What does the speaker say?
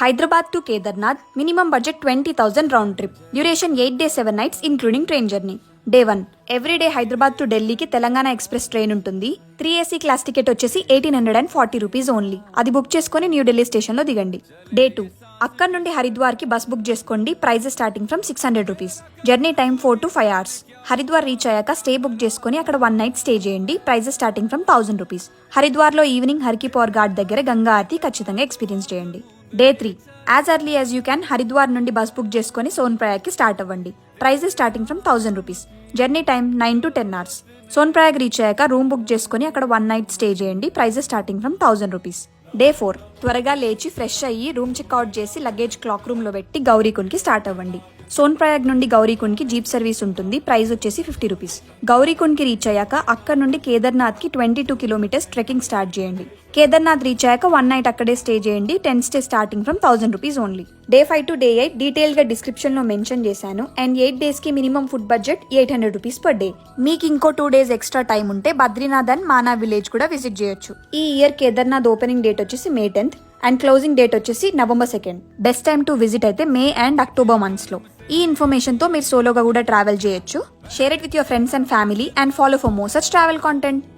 Hyderabad to Kedarnath, minimum budget 20,000 round trip. Duration 8 days 7 nights including train journey. Day 1. Everyday Hyderabad to ఢిల్లీకి Telangana express train ఉంటుంది. 3AC class ticket వచ్చేసి 1840 rupees only. అది book చేసుకుని New Delhi station లో దిగండి. Day 2. అక్కడ నుండి హరిద్వార్ కి బస్ బుక్ చేసుకోండి. Prices starting from 600 rupees. Journey time 4 to 5 hours. Haridwar reach అయ్యాక స్టే బుక్ చేసుకుని అక్కడ 1 night స్టే చేయండి. Prices starting from 1000 rupees. Haridwar లో ఈవినింగ్ హర్కి పవర్ ఘాట్ దగ్గర గంగా ఆరతి ఖచ్చితంగా ఎక్స్పీరియన్స్ చేయండి. Day 3. As early as you can Haridwar నుండి బస్ బుక్ చేసుకుని సోన్ప్రయాగ్కి స్టార్ట్ అవ్వండి. Prices starting from 1000 rupees. Journey time 9 to 10 hours. Sonprayag reach అయ్యాక రూమ్ బుక్ చేసుకుని అక్కడ 1 night స్టే చేయండి. Prices starting from 1000 rupees. Day 4. త్వరగా లేచి ఫ్రెష్ అయ్యి రూమ్ చెక్అవుట్ చేసి లగేజ్ క్లాక్ రూమ్ లో పెట్టి గౌరీకుండ్కి స్టార్ట్ అవ్వండి. సోన్ప్రయాగ్ నుండి గౌరీకుండ్కి జీప్ సర్వీస్ ఉంటుంది. ప్రైస్ వచ్చేసి 50 రూపీస్. గౌరీకుండ్కి రీచ్ అయ్యాక అక్కడ నుండి కేదార్నాథ్ కి 22 కిలోమీటర్స్ ట్రెక్కింగ్ స్టార్ట్ చేయండి. కేదార్నాథ్ రీచ్ అయ్యాక 1 night అక్కడే స్టే చేయండి. 10 stay starting from 1000 rupees only. Day 5 to day 8 detail గా డిస్క్రిప్షన్ లో మెన్షన్ చేశాను. అండ్ 8 days కి minimum food budget 800 rupees per day. మీకు ఇంకో 2 days ఎక్స్ట్రా టైం ఉంటే బద్రీనాథ్ అండ్ మానా విలేజ్ కూడా విజిట్ చేయొచ్చు. ఈ ఇయర్ కేదార్నాథ్ ఓపెనింగ్ డేట్ వచ్చేసి May 10th and closing date వచ్చేసి November 2nd. Best time to visit అయితే మే అండ్ అక్టోబర్ మంత్స్ లో. ఈ ఇన్ఫర్మేషన్ తో మీరు సోలోగా కూడా ట్రావెల్ చేయొచ్చు. Share it with your friends and family and follow for more such travel content.